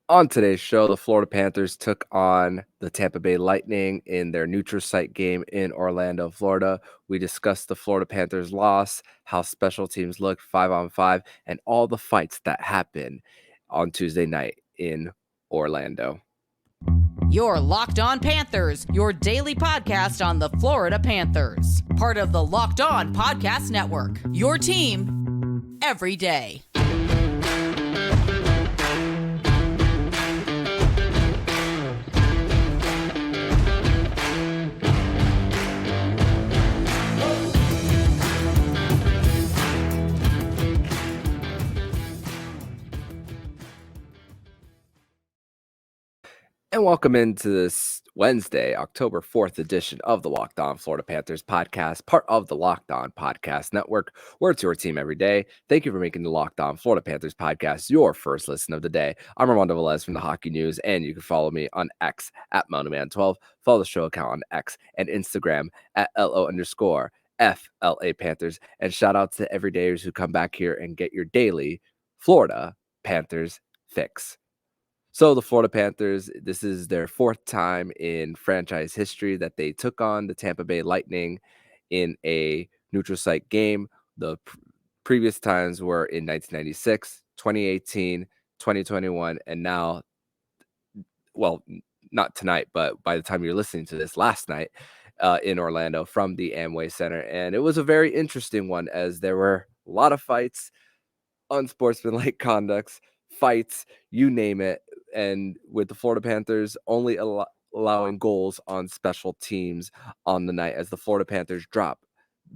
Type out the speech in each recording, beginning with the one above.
On today's show, the Florida Panthers took on the Tampa Bay Lightning in their neutral site game in Orlando, Florida. We discussed the Florida Panthers' loss, how special teams looked 5-on-5, and all the fights that happened on Tuesday night in Orlando. You're Locked On Panthers, your daily podcast on the Florida Panthers. Part of the Locked On Podcast Network, your team every day. And welcome into this Wednesday, October 4th edition of the Locked On Florida Panthers podcast, part of the Locked On Podcast Network, where it's your team every day. Thank you for making the Locked On Florida Panthers podcast your first listen of the day. I'm Armando Velez from the Hockey News, and you can follow me on X at MountainMan12. Follow the show account on X and Instagram at LO_FLA Panthers. And shout out to everydayers who come back here and get your daily Florida Panthers fix. So the Florida Panthers, this is their fourth time in franchise history that they took on the Tampa Bay Lightning in a neutral site game. The previous times were in 1996, 2018, 2021, and now, well, not tonight, but by the time you're listening to this, last night in Orlando from the Amway Center. And it was a very interesting one as there were a lot of fights, unsportsmanlike conducts, fights, you name it. And with the Florida Panthers only allowing goals on special teams on the night, as the Florida Panthers drop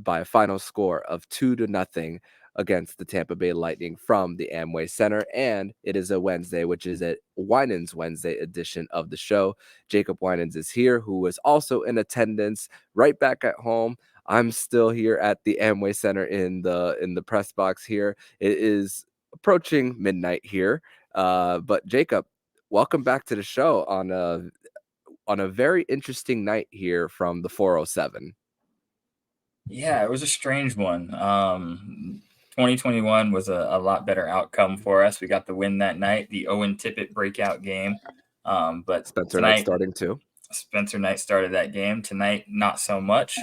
by a final score of 2-0 against the Tampa Bay Lightning from the Amway Center. And it is a Wednesday, which is a Winans Wednesday edition of the show. Jacob Winans is here, who was also in attendance right back at home. I'm still here at the Amway Center in the press box here. It is approaching midnight here. But Jacob, welcome back to the show on a very interesting night here from the 407. Yeah, it was a strange one. 2021 was a lot better outcome for us. We got the win that night, the Owen Tippett breakout game. But Spencer tonight, Knight starting too. Spencer Knight started that game. Tonight, not so much.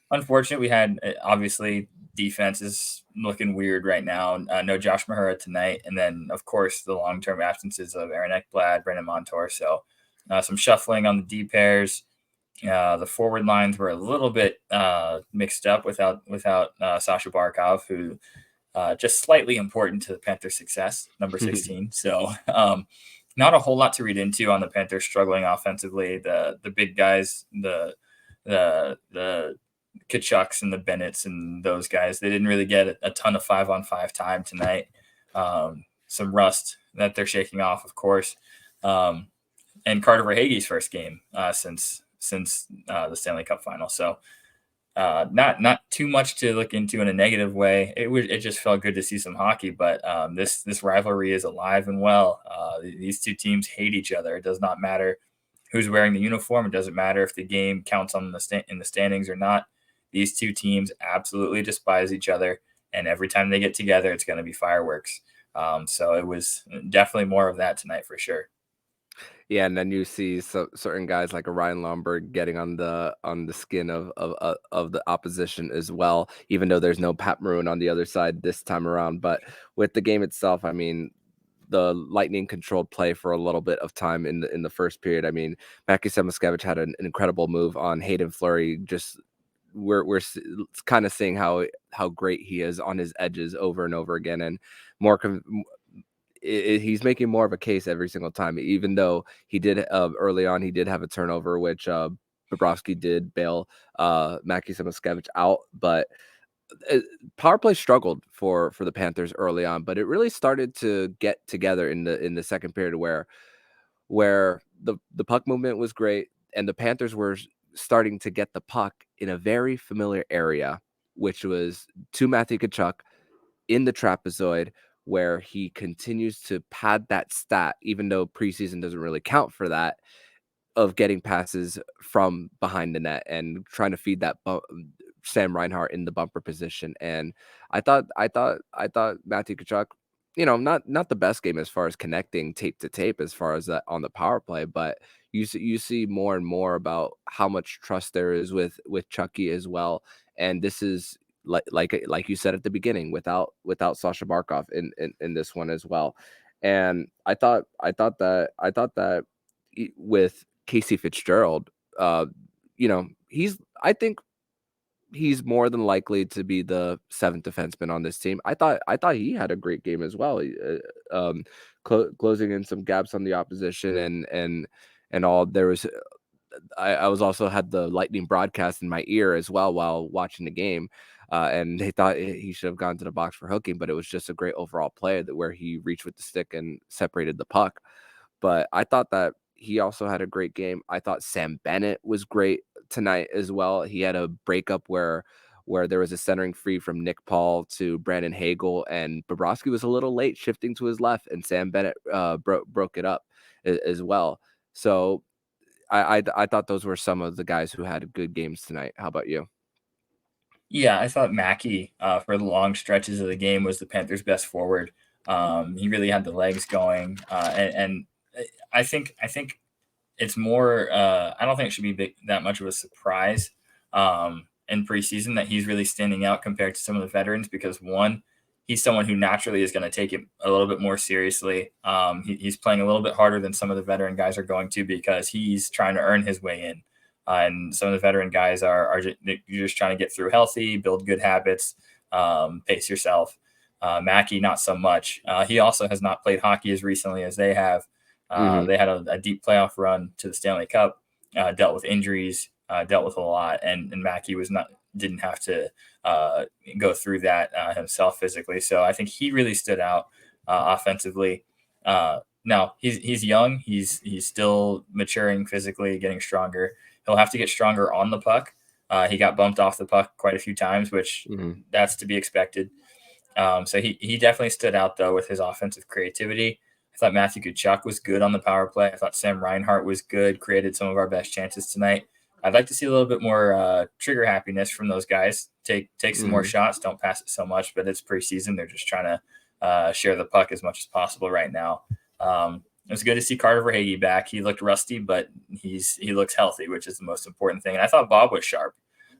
Unfortunately, we had obviously defense is looking weird right now. No Josh Mahura tonight. And then, of course, the long-term absences of Aaron Ekblad, Brendan Montour. So some shuffling on the D pairs. The forward lines were a little bit mixed up without Sasha Barkov, who just slightly important to the Panthers' success, number 16. So not a whole lot to read into on the Panthers struggling offensively. The big guys, the Kachucks and the Bennetts and those guys, they didn't really get a ton of 5-on-5 time tonight. Some rust that they're shaking off, of course. And Carter Verhaeghe's first game since the Stanley Cup final. So not too much to look into in a negative way. It just felt good to see some hockey, but this rivalry is alive and well. These two teams hate each other. It does not matter who's wearing the uniform. It doesn't matter if the game counts on in the standings or not. These two teams absolutely despise each other, and every time they get together, it's going to be fireworks. So it was definitely more of that tonight for sure. Yeah, and then you see certain guys like a Ryan Lomberg getting on the skin of the opposition as well, even though there's no Pat Maroon on the other side this time around. But with the game itself, I mean, the Lightning controlled play for a little bit of time in the first period. I mean, Mackie Samoskevich had an incredible move on Hayden Fleury. Just we're kind of seeing how great he is on his edges over and over again, and he's making more of a case every single time, even though he did early on, he did have a turnover, which Bobrovsky did bail Mackie Samoskevich out. But power play struggled for the Panthers early on, but it really started to get together in the second period where the puck movement was great, and the Panthers were starting to get the puck in a very familiar area, which was to Matthew Tkachuk in the trapezoid, where he continues to pad that stat, even though preseason doesn't really count for that, of getting passes from behind the net and trying to feed that Sam Reinhart in the bumper position. And I thought Matthew Tkachuk, not the best game as far as connecting tape to tape as far as that on the power play, but you see more and more about how much trust there is with Chucky as well. And this is like you said at the beginning, without Sasha Barkov in this one as well. And I thought that with Casey Fitzgerald, I think he's more than likely to be the seventh defenseman on this team. I thought he had a great game as well, closing in some gaps on the opposition and all. There was I was also had the Lightning broadcast in my ear as well while watching the game, and they thought he should have gone to the box for hooking, but it was just a great overall play where he reached with the stick and separated the puck. But I thought that he also had a great game. I thought Sam Bennett was great tonight as well. He had a breakup where there was a centering free from Nick Paul to Brandon Hagel, and Bobrovsky was a little late shifting to his left, and Sam Bennett broke it up as well. So I thought those were some of the guys who had good games tonight. How about you? Yeah, I thought Mackie for the long stretches of the game was the Panthers' best forward. He really had the legs going, and I think it's more. I don't think it should be that much of a surprise in preseason that he's really standing out compared to some of the veterans, because one, he's someone who naturally is going to take it a little bit more seriously. He's playing a little bit harder than some of the veteran guys are going to, because he's trying to earn his way in. And some of the veteran guys are you're just trying to get through healthy, build good habits, pace yourself. Mackie, not so much. He also has not played hockey as recently as they have. They had a deep playoff run to the Stanley Cup, dealt with injuries, dealt with a lot, and Mackie didn't have to go through that himself physically. So I think he really stood out offensively. Now he's young. He's still maturing physically, getting stronger. He'll have to get stronger on the puck. He got bumped off the puck quite a few times, which that's to be expected. So he definitely stood out, though, with his offensive creativity. I thought Matthew Tkachuk was good on the power play. I thought Sam Reinhart was good, created some of our best chances tonight. I'd like to see a little bit more trigger happiness from those guys. Take some more shots. Don't pass it so much, but it's preseason. They're just trying to share the puck as much as possible right now. It was good to see Carter Verhaeghe back. He looked rusty, but he looks healthy, which is the most important thing. And I thought Bob was sharp.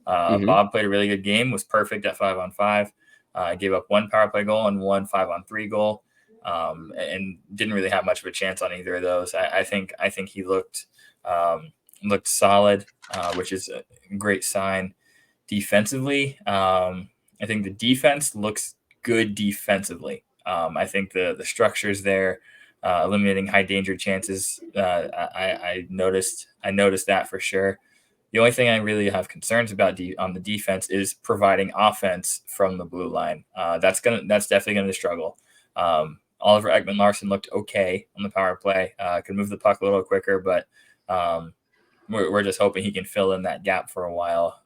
Bob played a really good game, was perfect at 5-on-5. Gave up one power play goal and one 5-on-3 goal, and didn't really have much of a chance on either of those. I think he looked solid, which is a great sign. Defensively, I think the defense looks good defensively. I think the structure's there, eliminating high danger chances. I noticed that for sure. The only thing I really have concerns about on the defense is providing offense from the blue line. That's definitely gonna struggle. Oliver Ekman-Larsson looked okay on the power play. Could move the puck a little quicker, but we're just hoping he can fill in that gap for a while.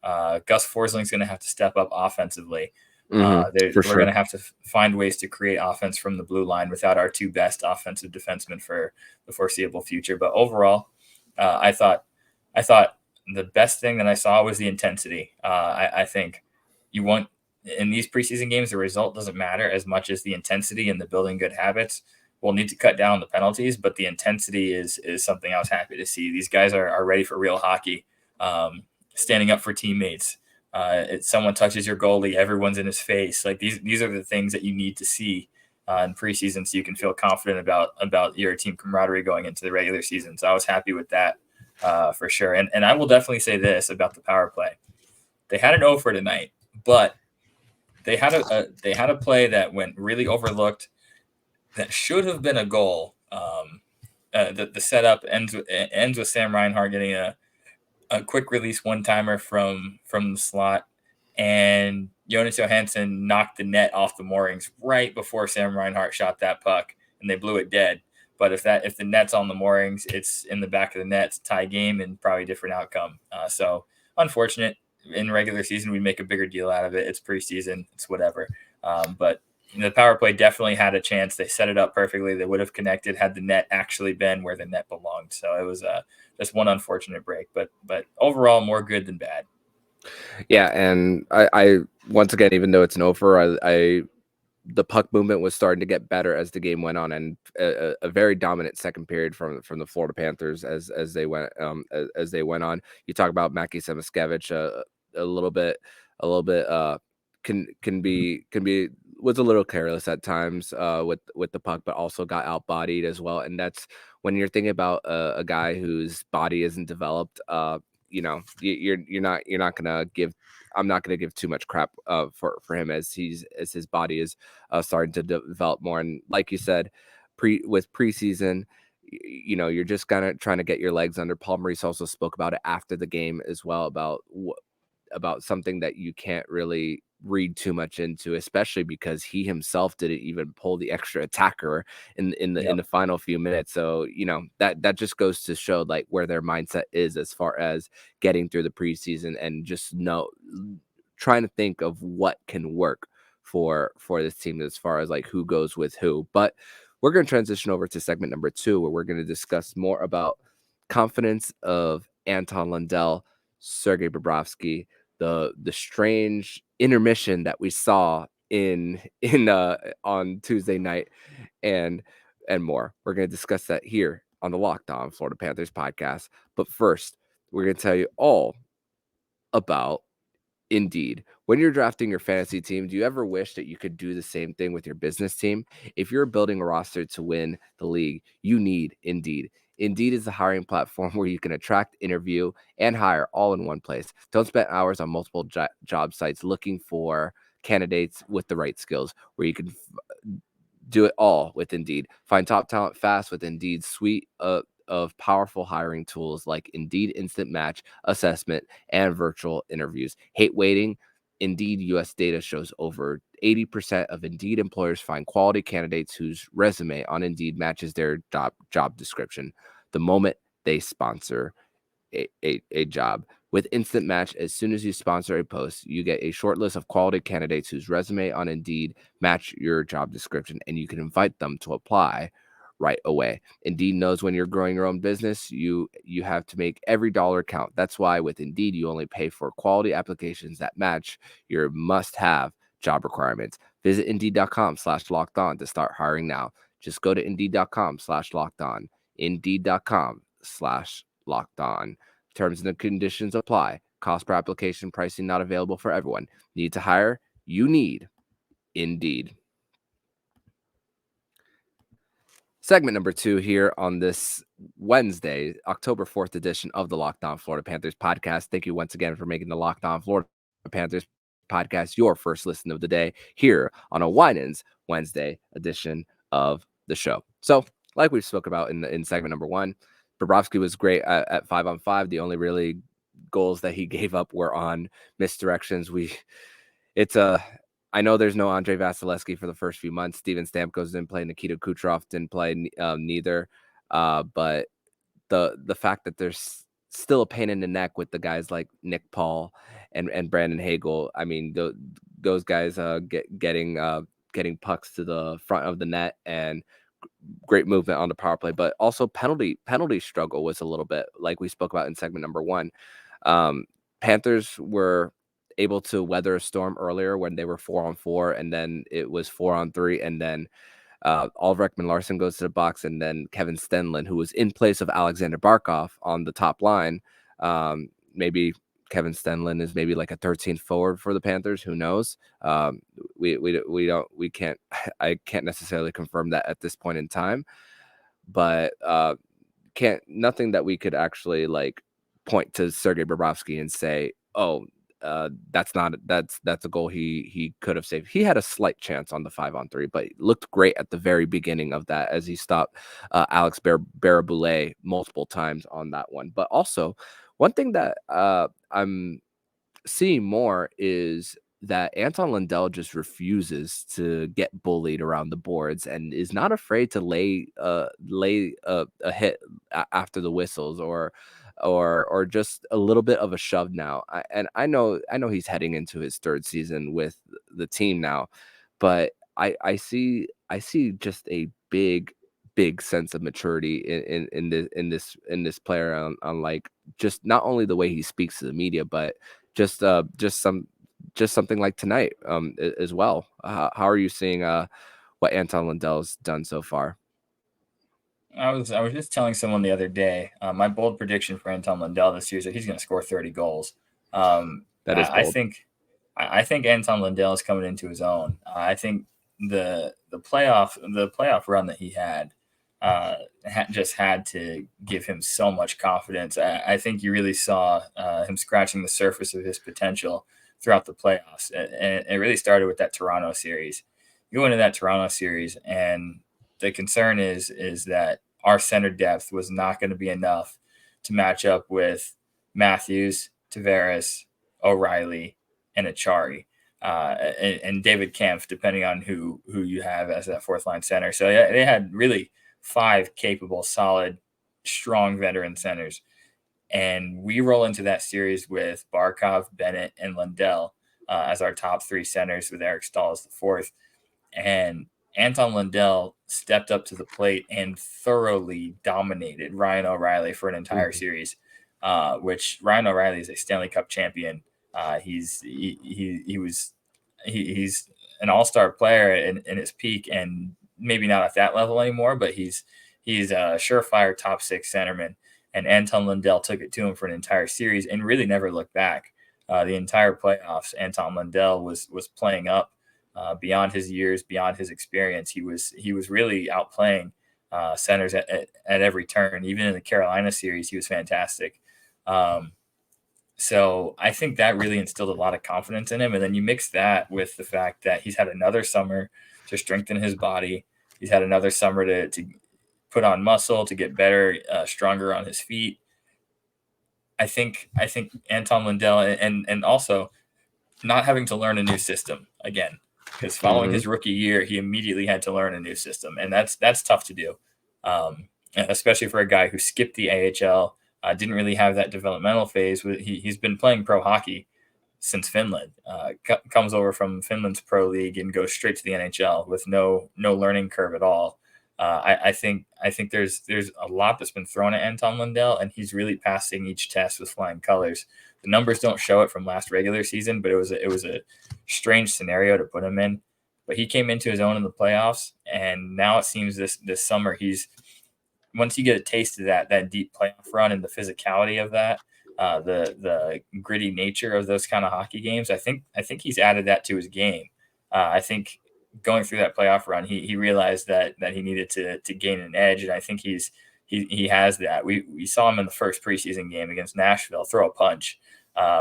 Gus Forsling's gonna have to step up offensively. We're going to have to find ways to create offense from the blue line without our two best offensive defensemen for the foreseeable future. But overall, I thought the best thing that I saw was the intensity. I think you want in these preseason games, the result doesn't matter as much as the intensity and the building good habits. We'll need to cut down on the penalties, but the intensity is something I was happy to see. These guys are ready for real hockey, standing up for teammates. Someone touches your goalie, everyone's in his face. Like these are the things that you need to see in preseason, so you can feel confident about your team camaraderie going into the regular season. So I was happy with that for sure. And I will definitely say this about the power play: they had an over tonight, but they had a play that went really overlooked that should have been a goal. The setup ends with Sam Reinhart getting a quick release one-timer from the slot, and Jonas Johansson knocked the net off the moorings right before Sam Reinhart shot that puck, and they blew it dead. But if the net's on the moorings, it's in the back of the net, it's a tie game, and probably a different outcome. So unfortunate. In regular season, we make a bigger deal out of it. It's preseason. It's whatever. But the power play definitely had a chance. They set it up perfectly. They would have connected had the net actually been where the net belonged. So it was just one unfortunate break, but overall more good than bad. Yeah, and I once again, even though it's an over, I the puck movement was starting to get better as the game went on, and a very dominant second period from the Florida Panthers as they went on. You talk about Mackie Samoskevich, a little bit can be was a little careless at times with the puck, but also got outbodied as well. And that's when you're thinking about a guy whose body isn't developed. You're not gonna give. I'm not going to give too much crap for him as his body is starting to develop more. And like you said, preseason, you're just kind of trying to get your legs under. Paul Maurice also spoke about it after the game as well, about something that you can't really read too much into, especially because he himself didn't even pull the extra attacker in the final few minutes. So that just goes to show like where their mindset is as far as getting through the preseason and just trying to think of what can work for this team as far as like who goes with who. But we're going to transition over to segment number 2, where we're going to discuss more about confidence of Anton Lundell, Sergei Bobrovsky, the strange intermission that we saw in on Tuesday night, and more. We're going to discuss that here on the Locked On Florida Panthers podcast. But first, we're going to tell you all about Indeed. When you're drafting your fantasy team, do you ever wish that you could do the same thing with your business team? If you're building a roster to win the league, you need Indeed. Indeed is the hiring platform where you can attract, interview, and hire all in one place. Don't spend hours on multiple job sites looking for candidates with the right skills, where you can do it all with Indeed. Find top talent fast with Indeed's suite of powerful hiring tools like Indeed Instant Match, Assessment, and virtual interviews. Hate waiting? Indeed US data shows over 80% of Indeed employers find quality candidates whose resume on Indeed matches their job description the moment they sponsor a job. With Instant Match, as soon as you sponsor a post, you get a short list of quality candidates whose resume on Indeed match your job description, and you can invite them to apply right away. Indeed knows when you're growing your own business, you have to make every dollar count. That's why with Indeed, you only pay for quality applications that match your must-have job requirements. Visit Indeed.com/lockedon to start hiring now. Just go to Indeed.com/lockedon. Indeed.com/lockedon. Terms and conditions apply. Cost per application pricing not available for everyone. Need to hire? You need Indeed. Segment number 2 here on this Wednesday, October 4th edition of the Locked On Florida Panthers podcast. Thank you once again for making the Locked On Florida Panthers podcast your first listen of the day here on a Winans Wednesday edition of the show. So, like we spoke about in segment number 1, Bobrovsky was great at 5-on-5. The only really goals that he gave up were on misdirections. I know there's no Andrei Vasilevsky for the first few months. Steven Stamkos didn't play. Nikita Kucherov didn't play neither. But the fact that there's still a pain in the neck with the guys like Nick Paul and Brandon Hagel. I mean, those guys getting pucks to the front of the net and great movement on the power play, but also penalty struggle was a little bit like we spoke about in segment number 1. Panthers were able to weather a storm earlier when they were 4-on-4, and then it was 4-on-3, and then Ulrich Larson goes to the box, and then Kevin Stenlund, who was in place of Alexander Barkov on the top line. Maybe Kevin Stenlund is maybe like a 13th forward for the Panthers. Who knows? I can't necessarily confirm that at this point in time, but nothing that we could actually like point to Sergei Bobrovsky and say, oh, that's a goal he could have saved. He had a slight chance on the 5-on-3, but looked great at the very beginning of that as he stopped Alex Baraboulet multiple times on that one. But also, one thing that I'm seeing more is that Anton Lundell just refuses to get bullied around the boards and is not afraid to lay a hit after the whistles or just a little bit of a shove now. I know he's heading into his 3rd season with the team now, but I see just a big sense of maturity in this player on like just not only the way he speaks to the media, but just some just something like tonight as well. How are you seeing what Anton Lundell's done so far? I was just telling someone the other day, my bold prediction for Anton Lundell this year is that he's going to score 30 goals. That is bold. I think Anton Lundell is coming into his own. I think the playoff run that he had just had to give him so much confidence. I think you really saw him scratching the surface of his potential throughout the playoffs, and it really started with that Toronto series. You go into that Toronto series, and the concern is that our center depth was not going to be enough to match up with Matthews, Tavares, O'Reilly, and Achari, and David Kempf, depending on who you have as that fourth line center. So yeah, they had really 5 capable, solid, strong veteran centers. And we roll into that series with Barkov, Bennett, and Lundell as our top 3 centers, with Eric Staal as the fourth. And Anton Lundell stepped up to the plate and thoroughly dominated Ryan O'Reilly for an entire series, which Ryan O'Reilly is a Stanley Cup champion. He's an all-star player in his peak, and maybe not at that level anymore, but he's a surefire top 6 centerman. And Anton Lundell took it to him for an entire series and really never looked back. The entire playoffs, Anton Lundell was playing up beyond his years, beyond his experience. He was really outplaying centers at every turn. Even in the Carolina series, he was fantastic. So I think that really instilled a lot of confidence in him. And then you mix that with the fact that he's had another summer to strengthen his body. He's had another summer to put on muscle, to get better, stronger on his feet. I think Anton Lundell, and also not having to learn a new system again, because following his rookie year, he immediately had to learn a new system, and that's tough to do, especially for a guy who skipped the AHL, didn't really have that developmental phase. He's been playing pro hockey since Finland, comes over from Finland's pro league and goes straight to the NHL with no learning curve at all. I think there's a lot that's been thrown at Anton Lundell, and he's really passing each test with flying colors. The numbers don't show it from last regular season, but it was a strange scenario to put him in. But he came into his own in the playoffs, and now it seems this summer once you get a taste of that deep playoff run and the physicality of that, the gritty nature of those kind of hockey games, I think he's added that to his game. I think going through that playoff run, he realized that he needed to gain an edge, and I think he has that. We saw him in the first preseason game against Nashville throw a punch,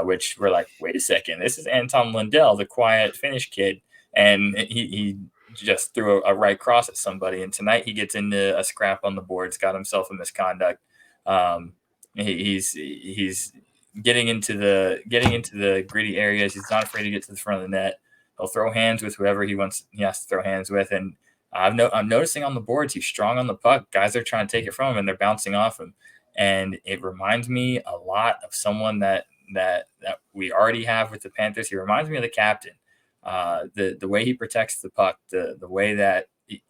which we're like, wait a second, this is Anton Lundell, the quiet Finnish kid, and he just threw a right cross at somebody. And tonight he gets into a scrap on the boards, got himself a misconduct. He's getting into the gritty areas. He's not afraid to get to the front of the net. He'll throw hands with whoever he has to throw hands with. And I'm noticing on the boards, he's strong on the puck. Guys are trying to take it from him, and they're bouncing off him. And it reminds me a lot of someone that we already have with the Panthers. He reminds me of the captain. The way he protects the puck, the way that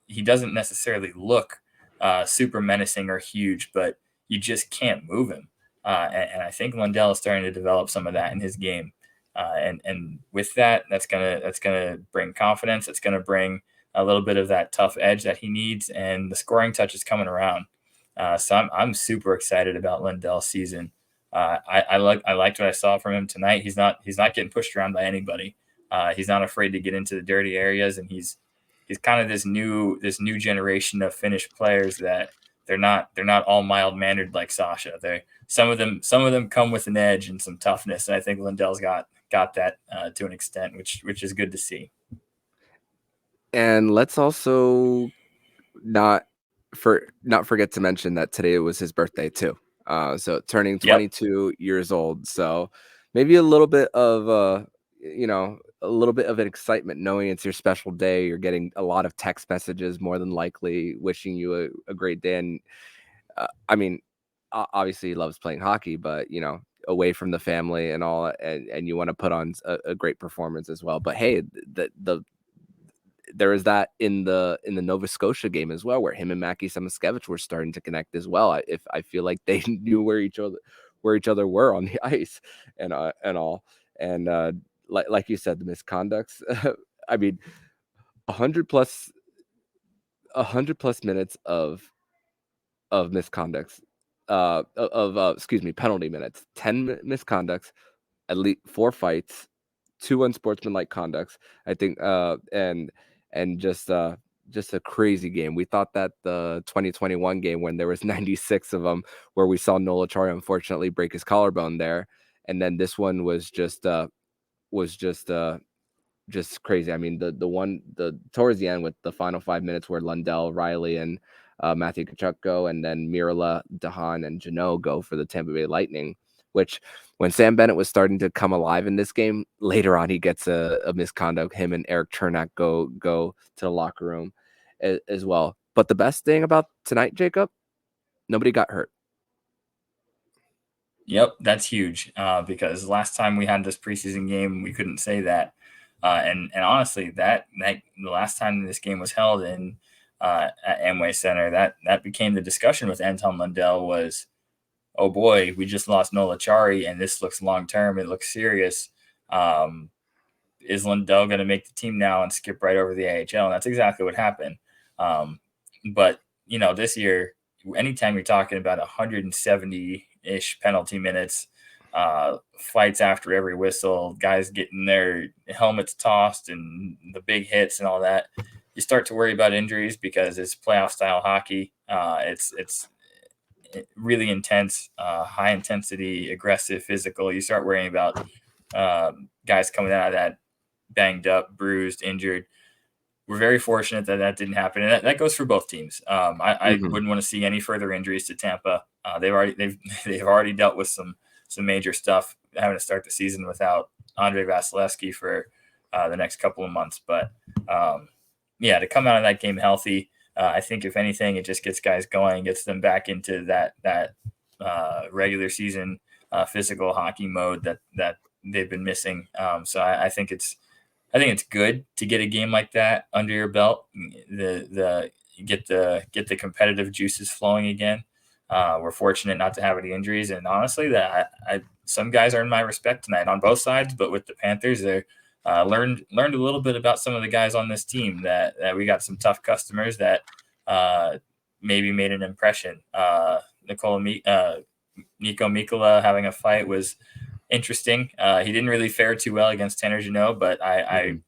he doesn't necessarily look super menacing or huge, but you just can't move him. And I think Lundell is starting to develop some of that in his game. And with that's gonna bring confidence. It's gonna bring a little bit of that tough edge that he needs, and the scoring touch is coming around. So I'm super excited about Lundell's season. I liked what I saw from him tonight. He's not getting pushed around by anybody. He's not afraid to get into the dirty areas, and he's kind of this new generation of Finnish players that they're not all mild mannered like Sasha. Some of them come with an edge and some toughness, and I think Lundell's got that to an extent, which is good to see. And let's also not forget to mention that today was his birthday too. So turning 22 years old. So maybe a little bit of an excitement knowing it's your special day. You're getting a lot of text messages, more than likely wishing you a great day. And obviously he loves playing hockey, but away from the family and all, and you want to put on a great performance as well. But hey, there is that in the Nova Scotia game as well, where him and Mackie Samoskevich were starting to connect as well. I feel like they knew where each other were on the ice and all. And like you said, the misconducts. I mean, 100 plus minutes of misconducts, excuse me, penalty minutes, 10 misconducts, at least 4 fights, 2 unsportsmanlike conducts. I think, and just a crazy game. We thought that the 2021 game, when there was 96 of them, where we saw Nola Chari unfortunately break his collarbone there, and then this one was just crazy. I mean, the towards the end with the final 5 minutes where Lundell, Riley, and Matthew Tkachuk go, and then Mirala, Dahan, and Janot go for the Tampa Bay Lightning, which when Sam Bennett was starting to come alive in this game, later on he gets a misconduct. Him and Eric Chernak go to the locker room as well. But the best thing about tonight, Jacob, nobody got hurt. Yep, that's huge, because last time we had this preseason game, we couldn't say that. And honestly, that the last time this game was held in at Amway Center, that became the discussion with Anton Lundell was, oh boy, we just lost Nola Chari, and this looks long term. It looks serious. Is Lundell going to make the team now and skip right over the AHL? And that's exactly what happened. But this year, anytime you're talking about 170-ish penalty minutes, fights after every whistle, guys getting their helmets tossed and the big hits and all that, you start to worry about injuries because it's playoff style hockey. It's really intense, high intensity, aggressive, physical. You start worrying about guys coming out of that banged up, bruised, injured. We're very fortunate that didn't happen, and that goes for both teams. I wouldn't want to see any further injuries to Tampa. They've already dealt with some major stuff, having to start the season without Andrei Vasilevsky for the next couple of months. But to come out of that game healthy, I think if anything, it just gets guys going, gets them back into that regular season physical hockey mode that they've been missing. So I think it's good to get a game like that under your belt. Get the competitive juices flowing again. We're fortunate not to have any injuries, and honestly, that some guys earned my respect tonight on both sides. But with the Panthers, they learned a little bit about some of the guys on this team. That we got some tough customers that maybe made an impression. Nico Mikkola having a fight was interesting. He didn't really fare too well against Tanner Janot, but I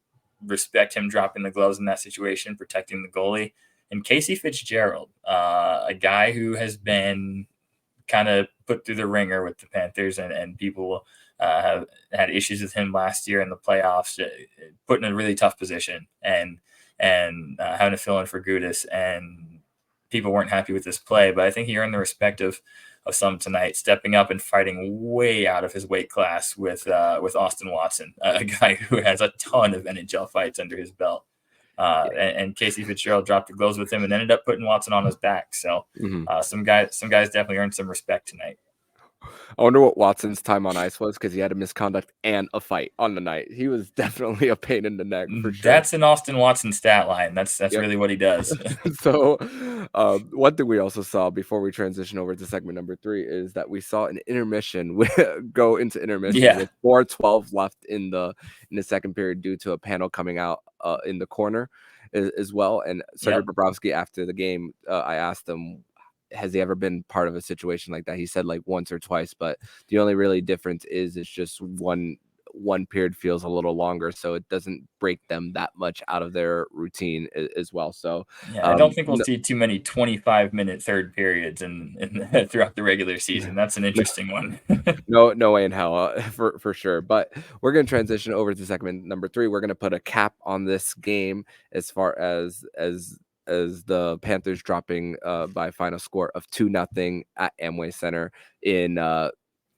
respect him dropping the gloves in that situation, protecting the goalie. And Casey Fitzgerald, a guy who has been kind of put through the ringer with the Panthers, and people have had issues with him last year in the playoffs, put in a really tough position and having to fill in for Gudas, and people weren't happy with his play. But I think he earned the respect of some tonight, stepping up and fighting way out of his weight class with Austin Watson, a guy who has a ton of NHL fights under his belt. And Casey Fitzgerald dropped the gloves with him and ended up putting Watson on his back. So some guys definitely earned some respect tonight. I wonder what Watson's time on ice was, because he had a misconduct and a fight on the night. He was definitely a pain in the neck for sure. That's an Austin Watson stat line. That's really what he does. So one thing we also saw before we transition over to segment number 3 is that we saw an intermission go into intermission with 4:12 left in the second period due to a panel coming out in the corner as well. And Sergei Bobrovsky, after the game, I asked him, has he ever been part of a situation like that? He said like once or twice, but the only really difference is it's just one period feels a little longer, so it doesn't break them that much out of their routine as well. So I don't think we'll see too many 25-minute third periods in throughout the regular season. That's an interesting one. No way in hell, for sure. But we're going to transition over to segment number 3. We're going to put a cap on this game as far as the Panthers dropping by a final score of 2-0 at Amway Center in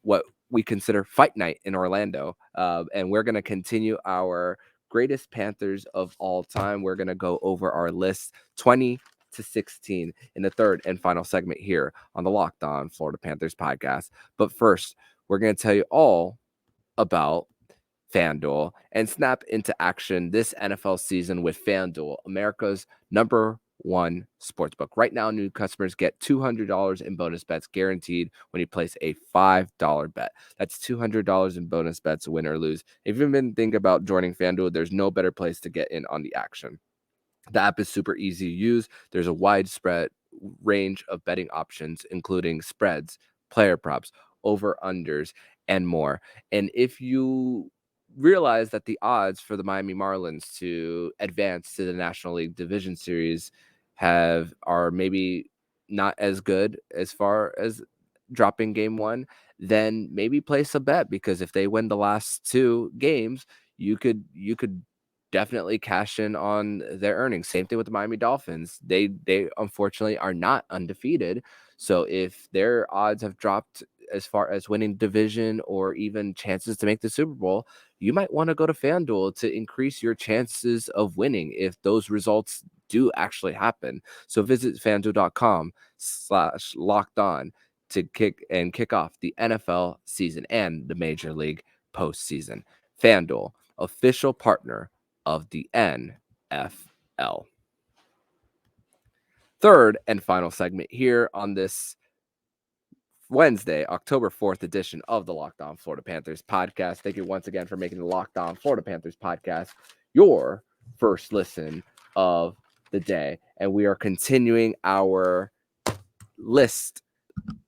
what we consider fight night in Orlando. And we're going to continue our greatest Panthers of all time. We're going to go over our list 20 to 16 in the third and final segment here on the Locked On Florida Panthers podcast. But first, we're going to tell you all about FanDuel and snap into action this NFL season with FanDuel, America's #1 One Sportsbook. Right now, new customers get $200 in bonus bets guaranteed when you place a $5 bet. That's $200 in bonus bets, win or lose. If you've been thinking about joining FanDuel, there's no better place to get in on the action. The app is super easy to use. There's a widespread range of betting options, including spreads, player props, over-unders, and more. And if you realize that the odds for the Miami Marlins to advance to the National League Division Series are maybe not as good as far as dropping game one, then maybe place a bet, because if they win the last two games, you could definitely cash in on their earnings. Same thing with the Miami Dolphins. They unfortunately are not undefeated. So if their odds have dropped as far as winning division or even chances to make the Super Bowl, you might want to go to FanDuel to increase your chances of winning if those results do actually happen. So visit FanDuel.com/lockedon to kick off the NFL season and the Major League postseason. FanDuel, official partner of the NFL. Third and final segment here on this Wednesday, October 4th edition of the Locked On Florida Panthers podcast. Thank you once again for making the Locked On Florida Panthers podcast your first listen of the day. And we are continuing our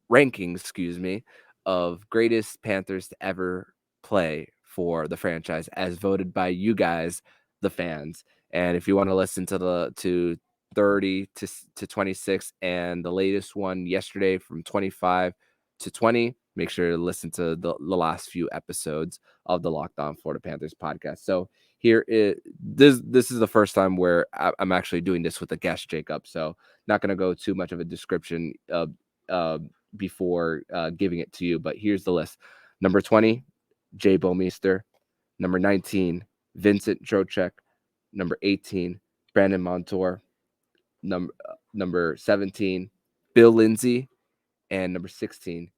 rankings, of greatest Panthers to ever play for the franchise as voted by you guys, the fans. And if you want to listen to 30 to 26 and the latest one yesterday from 25 to 20, make sure to listen to the last few episodes of the Locked On Florida Panthers podcast. So this is the first time where I'm actually doing this with a guest, Jacob. So not going to go too much of a description before giving it to you, but here's the list. Number 20, Jay Bomeister. Number 19, Vincent Trocheck. Number 18, Brandon Montour. Number 17, Bill Lindsay. And number 16,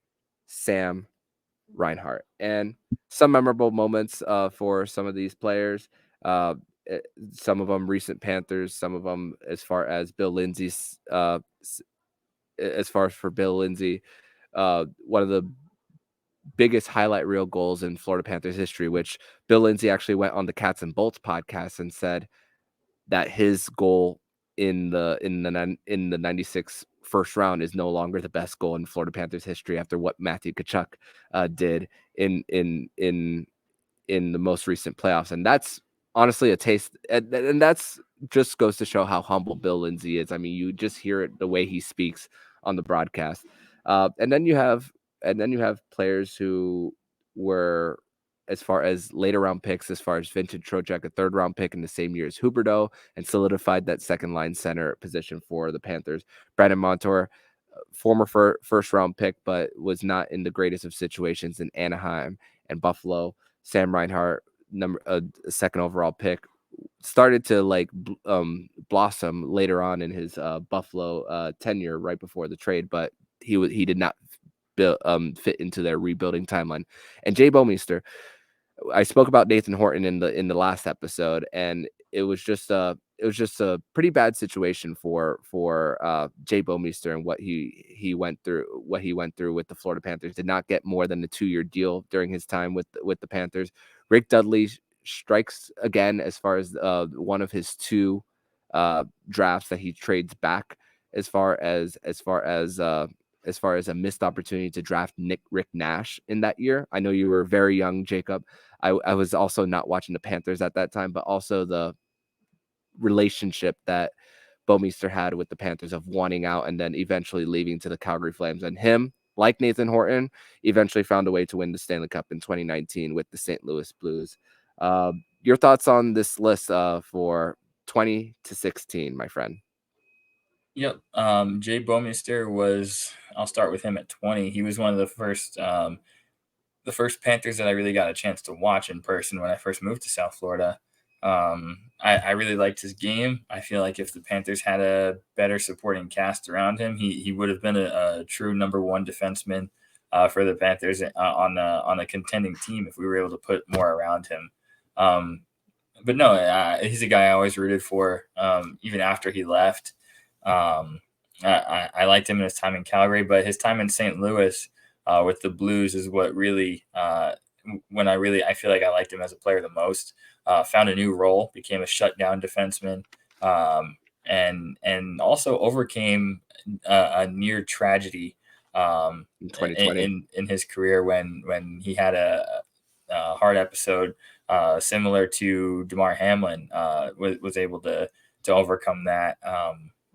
Sam Reinhart. And some memorable moments for some of these players. Some of them recent Panthers, some of them as far as Bill Lindsay's as far as for Bill Lindsay, one of the biggest highlight reel goals in Florida Panthers history, which Bill Lindsay actually went on the Cats and Bolts podcast and said that his goal in the 96 first round is no longer the best goal in Florida Panthers history after what Matthew Tkachuk did in the most recent playoffs. And that's honestly a taste, and that's just goes to show how humble Bill Lindsay is. I mean, you just hear it the way he speaks on the broadcast. And then you have players who were, as far as later round picks, as far as Vincent Trocheck, a third round pick in the same year as Huberdeau, and solidified that second line center position for the Panthers. Brandon Montour, former first round pick, but was not in the greatest of situations in Anaheim and Buffalo. Sam Reinhart, second overall pick, started to blossom later on in his Buffalo tenure right before the trade, but he did not fit into their rebuilding timeline. And Jay Bomeister, I spoke about Nathan Horton in the last episode, and it was just a pretty bad situation for Jay Bomeister and what he went through with the Florida Panthers. Did not get more than a 2-year deal during his time with the Panthers. Rick Dudley strikes again as far as one of his two drafts that he trades back, as far as a missed opportunity to draft Rick Nash in that year. I know you were very young, Jacob. I was also not watching the Panthers at that time, but also the relationship that Bomeister had with the Panthers of wanting out and then eventually leaving to the Calgary Flames. And him, like Nathan Horton, eventually found a way to win the Stanley Cup in 2019 with the St. Louis Blues. Your thoughts on this list for 20 to 16, my friend? Yep. Jay Bomeister I'll start with him at 20. He was one of the first Panthers that I really got a chance to watch in person when I first moved to South Florida. I really liked his game. I feel like if the Panthers had a better supporting cast around him, he would have been a true number one defenseman for the Panthers on a contending team if we were able to put more around him. But no, he's a guy I always rooted for, even after he left. I liked him in his time in Calgary, but his time in St. Louis with the Blues is what really I feel like I liked him as a player the most. Found a new role, became a shutdown defenseman, and also overcame a near tragedy in 2020. in his career when he had a heart episode similar to DeMar Hamlin. Was able to overcome that,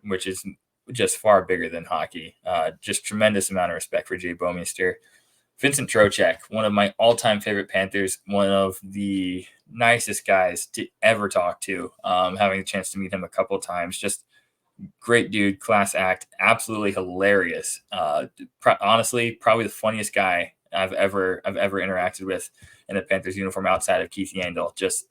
which is just far bigger than hockey. Just tremendous amount of respect for Jay Bouwmeester. Vincent Trocheck, one of my all-time favorite Panthers, one of the nicest guys to ever talk to. Having the chance to meet him a couple of times, just great dude, class act, absolutely hilarious. Honestly, probably the funniest guy I've ever interacted with in a Panthers uniform outside of Keith Yandel. Just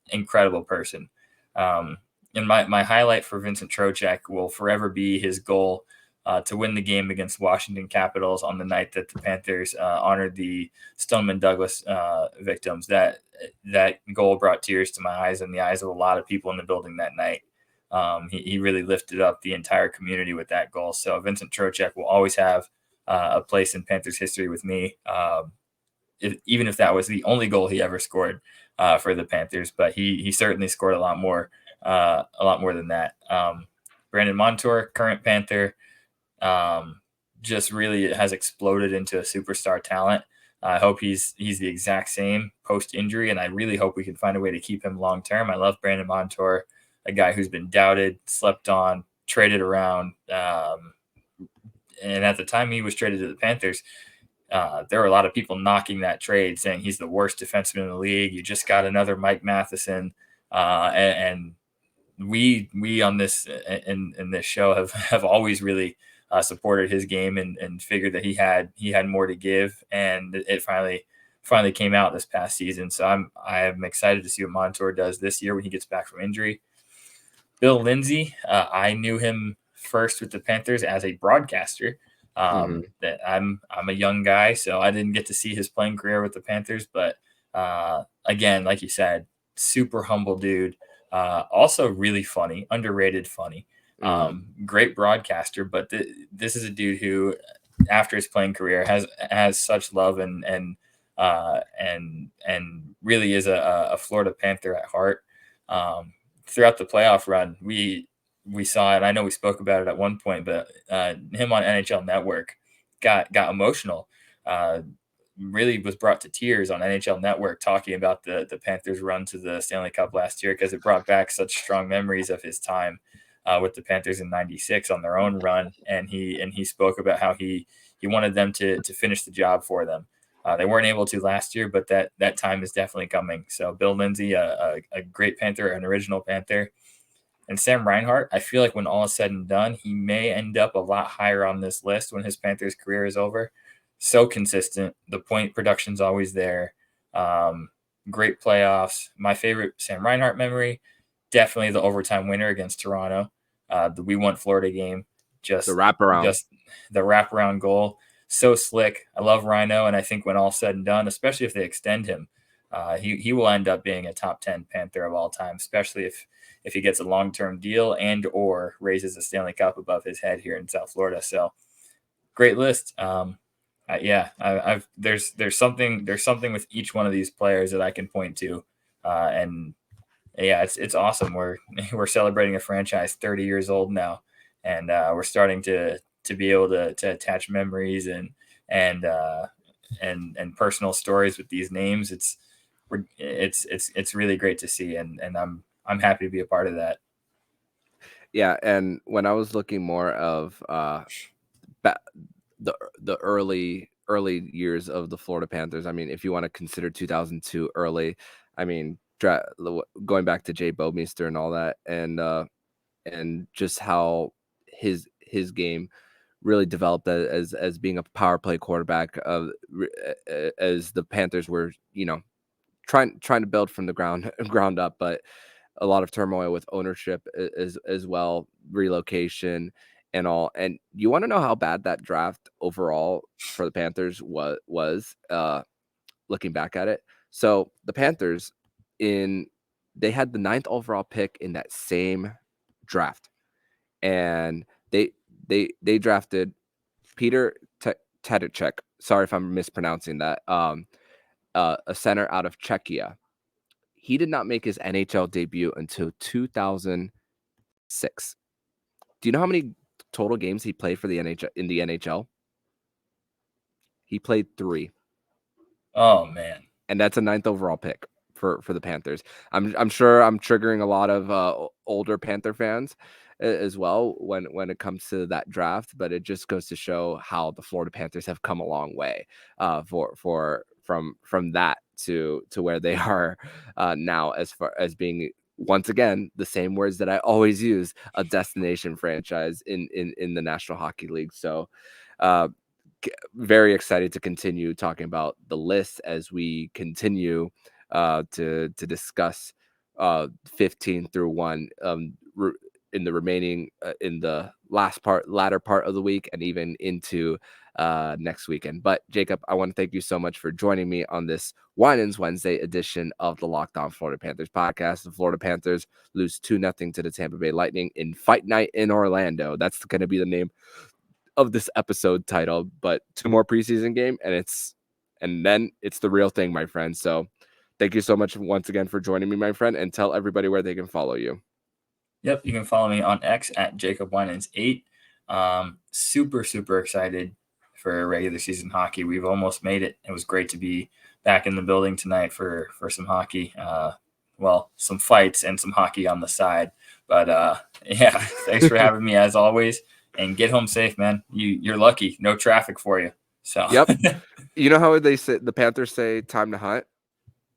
incredible person. And my highlight for Vincent Trocheck will forever be his goal to win the game against Washington Capitals on the night that the Panthers honored the Stoneman Douglas victims. That goal brought tears to my eyes and the eyes of a lot of people in the building that night. He really lifted up the entire community with that goal. So Vincent Trocheck will always have a place in Panthers history with me, even if that was the only goal he ever scored for the Panthers. But he certainly scored a lot more than that. Brandon Montour, current Panther, just really has exploded into a superstar talent. I hope he's the exact same post injury, and I really hope we can find a way to keep him long term. I love Brandon Montour, a guy who's been doubted, slept on, traded around, and at the time he was traded to the Panthers, there were a lot of people knocking that trade, saying he's the worst defenseman in the league. You just got another Mike Matheson, and we on this in this show have always really supported his game and figured that he had more to give, and it finally came out this past season. So I'm excited to see what Montour does this year when he gets back from injury. Bill Lindsay, I knew him first with the Panthers as a broadcaster. That I'm a young guy, so I didn't get to see his playing career with the Panthers. But again, like you said, super humble dude. Also really funny, underrated funny. Great broadcaster, but this is a dude who, after his playing career, has such love and really is a Florida Panther at heart. Throughout the playoff run, we saw it. I know we spoke about it at one point, but him on NHL Network got emotional. Really was brought to tears on NHL Network talking about the Panthers' run to the Stanley Cup last year, because it brought back such strong memories of his time with the Panthers in '96 on their own run. And he spoke about how he wanted them to finish the job for them. They weren't able to last year, but that time is definitely coming. So Bill Lindsay, a great Panther, an original Panther. And Sam Reinhart, I feel like when all is said and done, he may end up a lot higher on this list when his Panthers career is over. So consistent. The point production's always there. Great playoffs. My favorite Sam Reinhart memory, definitely the overtime winner against Toronto. The We Want Florida game. Just the wraparound goal. So slick. I love Rhino, and I think when all said and done, especially if they extend him, he will end up being a top 10 Panther of all time, especially if he gets a long-term deal and or raises the Stanley Cup above his head here in South Florida. So great list. There's something with each one of these players that I can point to, and yeah, it's awesome. We're celebrating a franchise 30 years old now, and we're starting to be able to attach memories and personal stories with these names. It's really great to see, and I'm happy to be a part of that. Yeah, and when I was looking more of the early years of the Florida Panthers, I mean, if you want to consider 2002 early, I mean, going back to Jay Bouwmeester and all that, and just how his game really developed as being a power play quarterback, as the Panthers were, trying to build from the ground up, but a lot of turmoil with ownership as well, relocation and all. And you want to know how bad that draft overall for the Panthers was looking back at it. So the Panthers they had the 9th overall pick in that same draft. and they drafted Peter Tedicek. Sorry if I'm mispronouncing that. A center out of Czechia. He did not make his NHL debut until 2006. Do you know how many total games he played for the NHL in the NHL? He played 3. Oh man. And that's a 9th overall pick for the Panthers. I'm sure I'm triggering a lot of older Panther fans as well when it comes to that draft, but it just goes to show how the Florida Panthers have come a long way from that to where they are now, as far as being, once again, the same words that I always use, a destination franchise in the National Hockey League. So very excited to continue talking about the list as we continue to discuss 15 through 1 in the remaining in the latter part of the week, and even into next weekend. But Jacob, I want to thank you so much for joining me on this Winans Wednesday edition of the Locked On Florida Panthers podcast. The Florida Panthers lose 2-0 to the Tampa Bay Lightning in Fight Night in Orlando. That's going to be the name of this episode title. But 2 more preseason game, and then it's the real thing, my friend. So thank you so much once again for joining me, my friend, and tell everybody where they can follow you. Yep, you can follow me on X at Jacob Winans 8. Super excited for regular season hockey. We've almost made it. It was great to be back in the building tonight for some hockey. Some fights and some hockey on the side. But yeah, thanks for having me as always. And get home safe, man. You're lucky. No traffic for you. So yep. You know how they say, the Panthers say, time to hunt?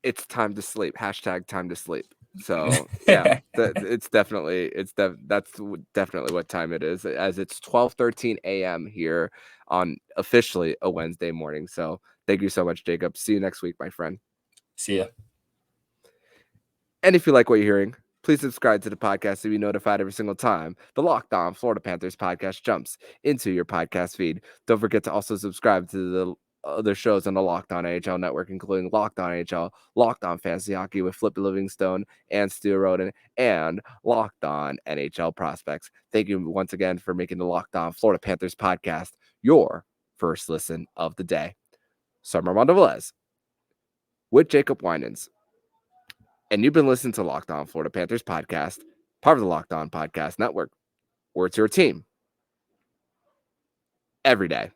It's time to sleep. # time to sleep. So yeah, that's definitely what time it is, as it's 12:13 a.m. here on officially a Wednesday morning. So thank you so much, Jacob. See you next week, my friend. See ya. And if you like what you're hearing, please subscribe to the podcast to be notified every single time the Locked On Florida Panthers podcast jumps into your podcast feed. Don't forget to also subscribe to the other shows on the Locked On NHL network, including Locked On NHL, Locked On Fantasy Hockey with Flip Livingstone and Stu Roden, and Locked On NHL Prospects. Thank you once again for making the Locked On Florida Panthers podcast your first listen of the day. So I'm Armando Velez with Jacob Winans, and you've been listening to Locked On Florida Panthers podcast, part of the Locked On Podcast Network, where it's your team every day.